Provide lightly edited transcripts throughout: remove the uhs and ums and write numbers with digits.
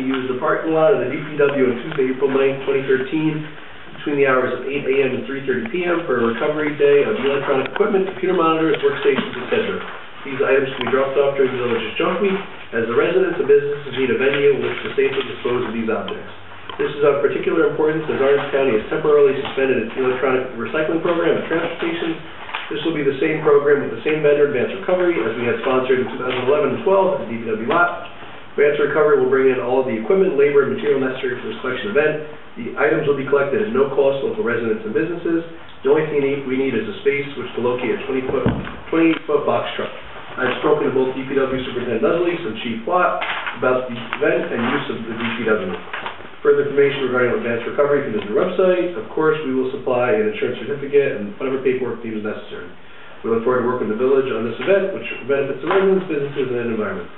to use the parking lot of the DPW on Tuesday, April 9th, 2013, between the hours of 8 a.m. and 3:30 p.m. for a recovery day of electronic equipment, computer monitors, workstations, etc. These items can be dropped off during the village's junk week, as the residents and businesses need a venue in which to safely dispose of these objects. This is of particular importance as Orange County has temporarily suspended its electronic recycling program at transfer stations. This will be the same program with the same vendor, Advanced Recovery, as we had sponsored in 2011 and 12 at the DPW lot. Advanced Recovery will bring in all of the equipment, labor, and material necessary for this collection event. The items will be collected at no cost to local residents and businesses. The only thing we need is a space which to locate a 28-foot box truck. I've spoken to both DPW Superintendent Dudley and Chief Watt about the event and use of the DPW. Further information regarding Advanced Recovery can visit the website. Of course, we will supply an insurance certificate and whatever paperwork deemed necessary. We look forward to working with the village on this event, which benefits the residents, businesses, and the environment.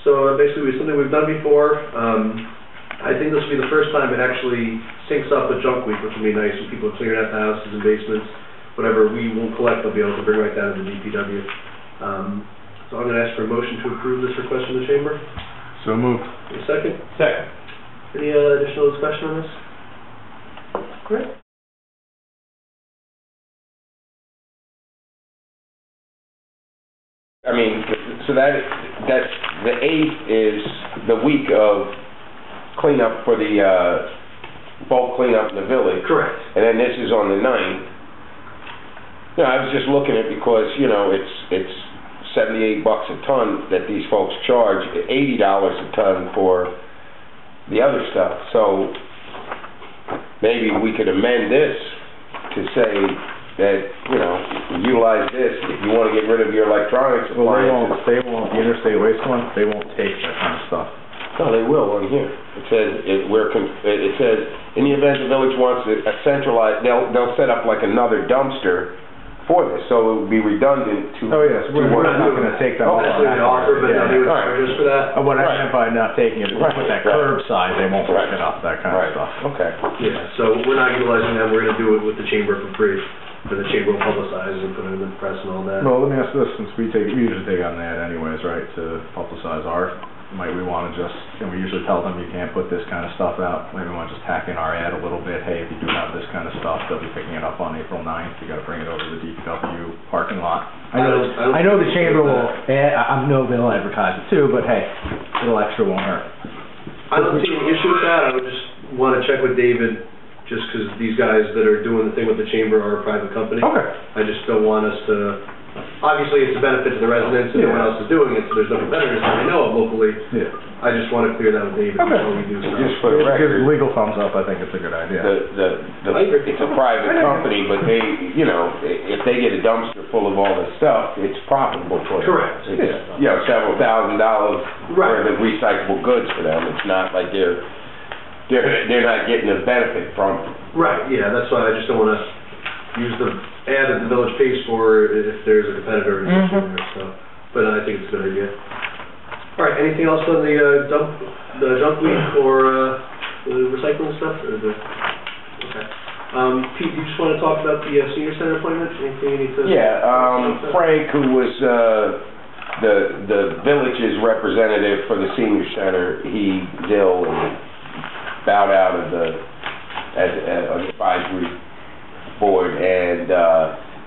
So basically, it's something we've done before. I think this will be the first time it actually syncs up with Junk Week, which will be nice when people are clearing out the houses and basements. Whatever we won't collect, they'll be able to bring right down to the DPW. So I'm going to ask for a motion to approve this request from the chamber. So moved. A second? Second. Any additional discussion on this? Great. I mean, so that's the 8th is the week of cleanup for the bulk cleanup in the village. Correct. And then this is on the 9th. You know, I was just looking at it because, you know, it's $78 a ton that these folks charge, $80 a ton for the other stuff. So maybe we could amend this to say that, you know, utilize this if you want to get rid of your electronics appliances. They won't, the interstate waste ones, they won't take that kind of stuff. No, they will on here. It says it says in the event the village wants a centralized, they'll set up like another dumpster for this, so it would be redundant to. Oh yes, we're not going to take that. Obviously, they offer, but they would charge us for that. What I meant by not taking it, with that curbside, they won't pick it up, that kind of stuff. Okay. Yeah, so we're not utilizing that. We're going to do it with the chamber for free. For the chamber will publicize and put it in the press and all that. Well, let me ask this, since we usually take on that anyways, right, to publicize our, might we want to just, and we usually tell them you can't put this kind of stuff out, maybe we want to just tack in our ad a little bit, hey, if you do have this kind of stuff, they'll be picking it up on April 9th, you got to bring it over to the DPW parking lot. I know the chamber will, I know they'll advertise it too, but hey, a little extra won't hurt. I don't see any issue with that. I would just want to check with David, just because these guys that are doing the thing with the chamber are a private company. Okay. I just don't want us to, obviously it's a benefit to the residents and no one else is doing it, so there's no competitors that I know of locally. Yeah. I just want to clear that with David before we do stuff. Just for the record, legal thumbs up, I think it's a good idea. It's a private company, but they, you know, if they get a dumpster full of all this stuff, it's profitable for them. Correct. It's, you know, several $1,000s worth of recyclable goods for them. It's not like they're not getting a benefit from it. Right, yeah, that's why I just don't want to use the ad that the village pays for if there's a competitor in there, so, but I think it's a good idea. All right, anything else on the junk week or the recycling stuff? Or okay. Pete, you just want to talk about the senior center appointment? Anything you need to? Yeah, Frank, who was the village's representative for the senior center, he bowed out of the advisory board, and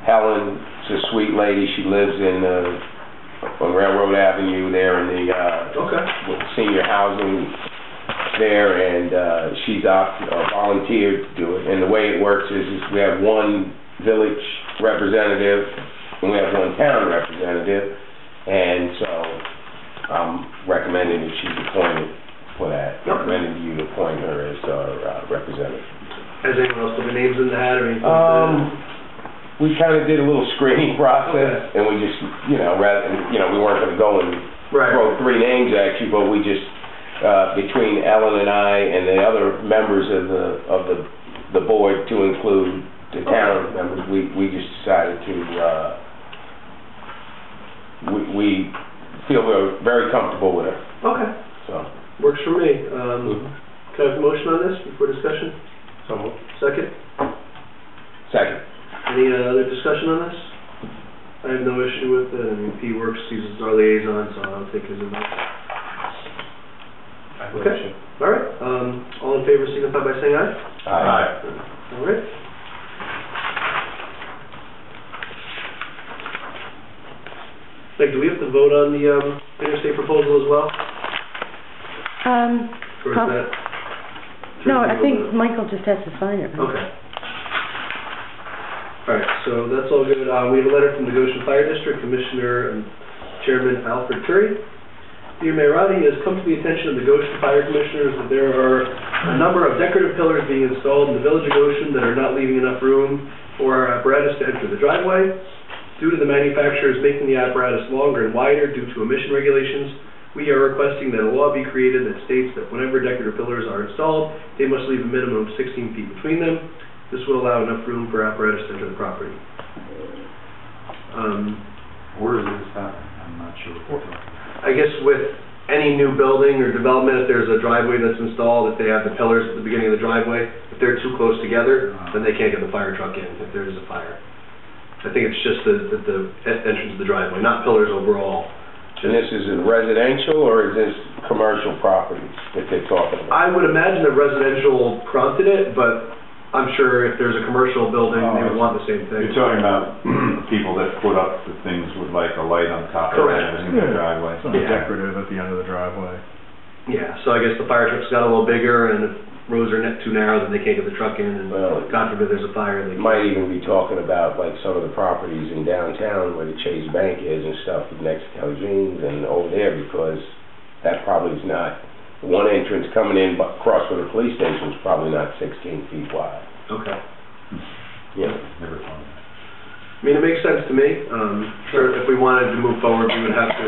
Helen's a sweet lady. She lives on Railroad Avenue there in the senior housing there, and she's volunteered to do it. And the way it works is we have one village representative and we have one town representative, and so I'm recommending that she's appointed for that. Recommending you to appoint her as our representative. Has anyone else put the names in the hat or anything? We kind of did a little screening process, and we just, you know, we weren't going to go and throw 3 names at you, but we just, between Ellen and I and the other members of the board, to include the town members, we just decided to, we feel we're very comfortable with her. Okay. So. Works for me. Can I have a motion on this before discussion? So moved. Second? Second. Any other discussion on this? I have no issue with it. I mean, Pete works, he's our liaison, so I'll take his advice. I Okay, all right. All in favor signify by saying aye. Aye. All right. Like, do we have to vote on the interstate proposal as well? Or is that? No, I think Michael just has to sign it. Right? Okay. All right, so that's all good. We have a letter from the Goshen Fire District Commissioner and Chairman Alfred Curry. Dear Mayor Roddy, it has come to the attention of the Goshen Fire Commissioners that there are a number of decorative pillars being installed in the village of Goshen that are not leaving enough room for our apparatus to enter the driveway. Due to the manufacturers making the apparatus longer and wider due to emission regulations, we are requesting that a law be created that states that whenever decorative pillars are installed, they must leave a minimum of 16 feet between them. This will allow enough room for apparatus to enter the property. Where is this happening? I'm not sure what they're talking about. I guess with any new building or development, if there's a driveway that's installed, if they have the pillars at the beginning of the driveway, if they're too close together, then they can't get the fire truck in if there is a fire. I think it's just the entrance of the driveway, not pillars overall. And this is in residential, or is this commercial properties that they're talking about? I would imagine that residential prompted it, but I'm sure if there's a commercial building, they would want the same thing. You're talking about people that put up the things with like a light on top of it in the driveway. Something decorative at the end of the driveway. Yeah, so I guess the fire truck's got a little bigger, and if roads are too narrow, then they can't get the truck in, and Well, God forbid there's a fire. They might even be talking about like some of the properties in downtown where the Chase Bank is and stuff next to Caljean's and over there, because that probably is not, one entrance coming in across from the police station is probably not 16 feet wide. Okay. Yeah. Never thought of that. I mean, it makes sense to me. Sure, if we wanted to move forward, we would have to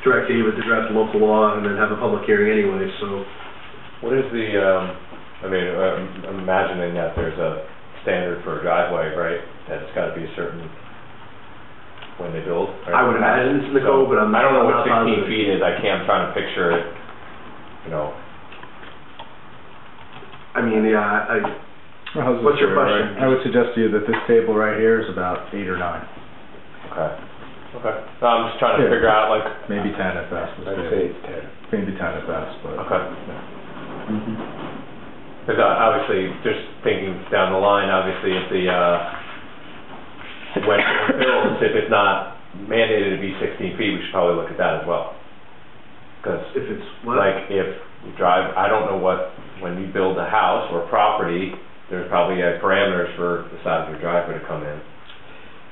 direct David to draft a local law and then have a public hearing anyway, so. What is the, I'm imagining that there's a standard for a driveway, right? That it's got to be a certain, when they build? Right? I would imagine it's in the code, but I don't know what not 16 positive. feet is. I'm trying to picture it, you know. I mean, yeah, what's your question? I would suggest to you that this table right here is about 8 or 9. Okay. Okay. No, I'm just trying to figure out, like. Maybe 10 at best. I'd say it's 10. Maybe 10 at best, but. Okay. Because obviously, just thinking down the line, obviously, if the, when it builds, if it's not mandated to be 16 feet, we should probably look at that as well. Because If it's what? like, if you drive, I don't know what, when you build a house or property, there's probably parameters for the size of your driveway to come in.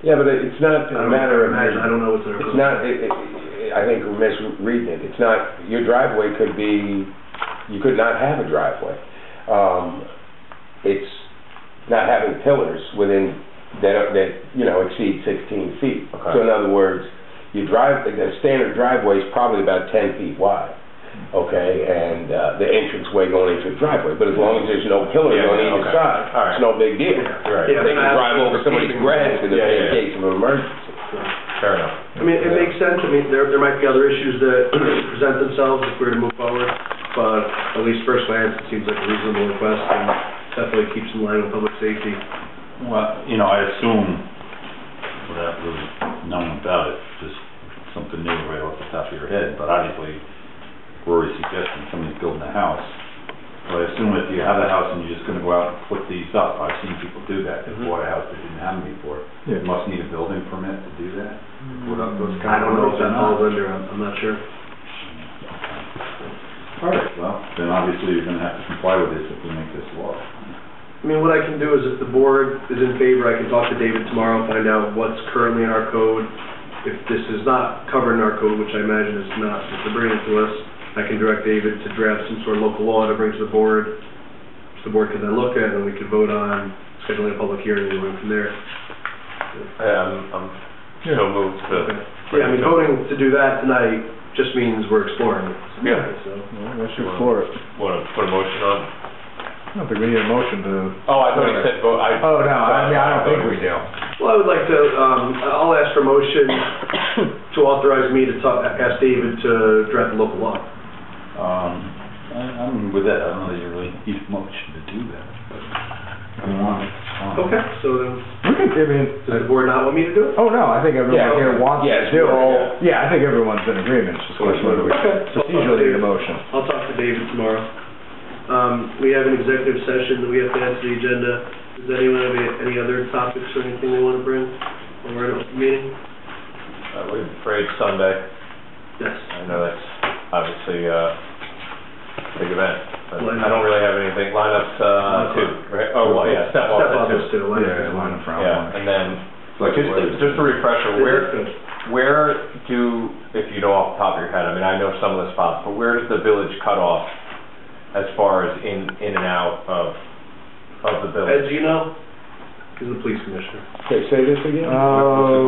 Yeah, but it's not a matter of... I don't know what's in our It's code. not, I think we're misreading it. It's not, your driveway could be, you could not have a driveway. It's not having pillars within, that exceed 16 feet. Okay. So in other words, the standard driveway is probably about 10 feet wide, okay, and the entranceway going into the driveway. But as long as there's no pillars on either side, All right. it's no big deal. Right. Yeah. They can drive over somebody's grass in case of an emergency. Fair enough. I mean, it makes sense. I mean, there might be other issues that present themselves if we were to move forward, but at least first glance, it seems like a reasonable request and definitely keeps in line with public safety. Well, I assume, without really knowing about it, just something new right off the top of your head, but obviously, we're already suggesting somebody's building a house. So I assume if you have a house and you're just gonna go out and put these up, I've seen people do that, they bought a house that didn't have them before. Yeah. You must need a building permit to do that? Put up those I kind don't of know if that falls doors or under, I'm not sure. not? All right, well, then obviously you're gonna have to comply with this if we make this law. I mean, what I can do is if the board is in favor, I can talk to David tomorrow, find out what's currently in our code. If this is not covered in our code, which I imagine is not, if they're bringing it to us, I can direct David to draft some sort of local law to bring to the board, which the board can then look at, and we can vote on scheduling a public hearing and going from there. I'm so moved to. Yeah, I mean, voting to do that tonight just means we're exploring it. Yeah. So. Well, let's shoot for it. Want to put a motion on? I don't think we need a motion to... Oh, I thought you said vote. Oh, no, I don't think we do. Well, I would like to, I'll ask for a motion to authorize me to ask David to draft a local law. I'm with that, I don't know that you really need a motion to do that, but if you want it, it's fine. Okay, so then, does the board not want me to do it? Oh, no, I think everyone here wants to do it. Yeah. Yeah, I think everyone's in agreement, it's just a question whether we procedurally need a motion. I'll talk to David tomorrow. We have an executive session that we have to add to the agenda. Does anyone have any other topics or anything they want to bring? Or we're in an open meeting? We're afraid Sunday. Yes. I know that's obviously a big event, but I don't really have anything. Lineups, too, right? Oh, well, yeah, step off too. Yeah, line up front. Yeah, and then, just a refresher, where do, if you know off the top of your head, I mean, I know some of the spots, but where does the village cut off as far as in and out of the village? As you know, he's the police commissioner. Okay, say this again? I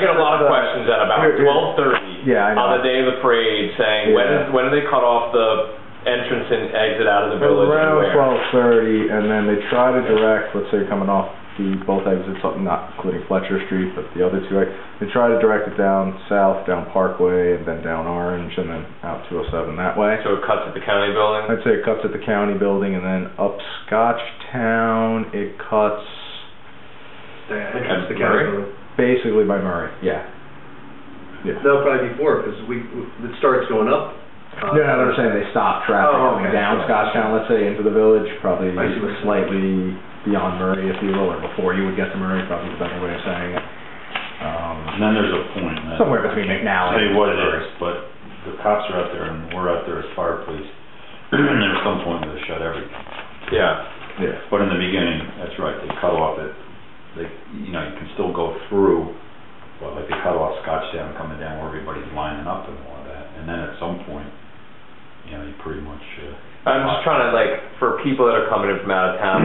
get a lot of questions at about 12:30 on the day of the parade saying, when do they cut off the entrance and exit out of the village? Around 12:30, and then they try to direct, let's say coming off both exits, not including Fletcher Street, but the other two, they try to direct it down south, down Parkway, and then down Orange, and then out 207 that way. So it cuts at the county building? I'd say it cuts at the county building, and then up Scotchtown, it cuts... That's the county building. Basically by Murray, yeah. No, probably before, because it starts going up. No, they're saying they stop traffic coming down Scotchtown, let's say, into the village, probably slightly beyond Murray, if you will, or before you would get to Murray, probably the better way of saying it. And then there's a point. Somewhere between McNally. I'll tell you what it is, but the cops are out there and we're out there as fire police. And there's some point where they shut everything. Yeah. But in the beginning, that's right, they cut off it. You can still go through, but like they cut off Scotchtown coming down where everybody's lining up and all that. And then at some point, you pretty much... I'm just trying to, for people that are coming in from out of town,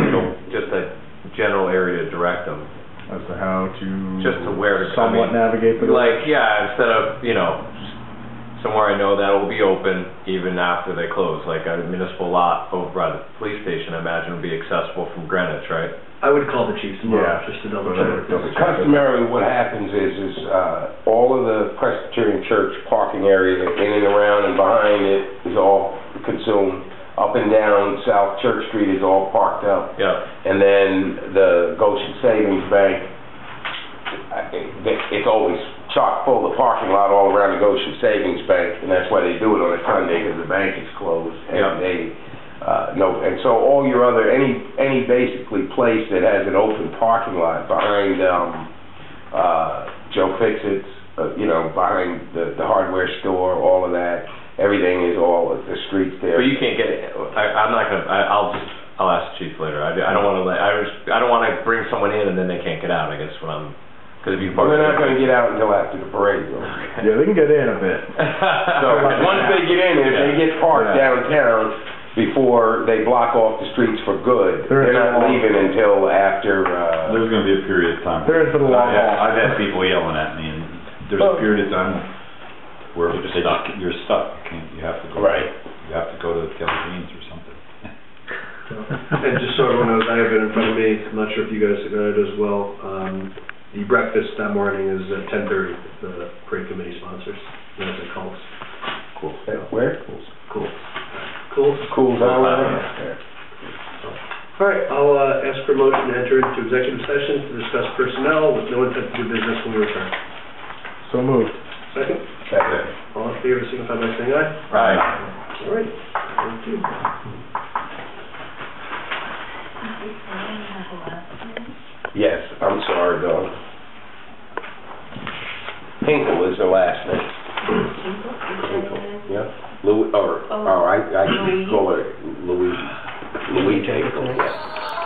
just a general area to direct them. As to how to... Just to where to... somewhat navigate the... instead of, somewhere I know that will be open even after they close, like a municipal lot over by the police station, I imagine would be accessible from Greenwich, right? I would call the chief tomorrow, just to double check. Customarily, what happens is all of the Presbyterian Church parking area in and around and behind it is all consumed. Up and down South Church Street is all parked up. Yeah. And then the Goshen Savings Bank, it's always chock full, the parking lot all around the Goshen Savings Bank, and that's why they do it on a Sunday, because the bank is closed. And and so all your other, any basically place that has an open parking lot behind Joe Fixit's, behind the hardware store, all of that, everything is all at the streets there. But you can't get it. I'm not gonna. I'll ask the chief later. I don't want to. I don't want to bring someone in and then they can't get out. I guess when I'm. Because if you park. They're not going to get out until after the parade, though. Yeah, they can get in a bit. So once they get in, if they get parked downtown before they block off the streets for good, they're not leaving until after. There's going to be a period of time. They're in for the long haul. I've had people yelling at me, and there's a period of time where you're stuck. You're stuck. You have to go. Right. You have to go to Kelly Jeans or something. And just so everyone knows, I have it in front of me. I'm not sure if you guys have got it as well. The breakfast that morning is at 10:30. The parade committee sponsors. And that's at Coles. Cool. Where? Cool. Cool. All right. I'll ask for a motion to enter into executive session to discuss personnel with no intent to do business when we return. So moved. Second. All in favor, signify by saying aye. Aye. All right. Thank you. Yes, I'm sorry, Bill. Hinkle is the last name. Yeah. I call her Louise. Louise Hinkle. Yeah.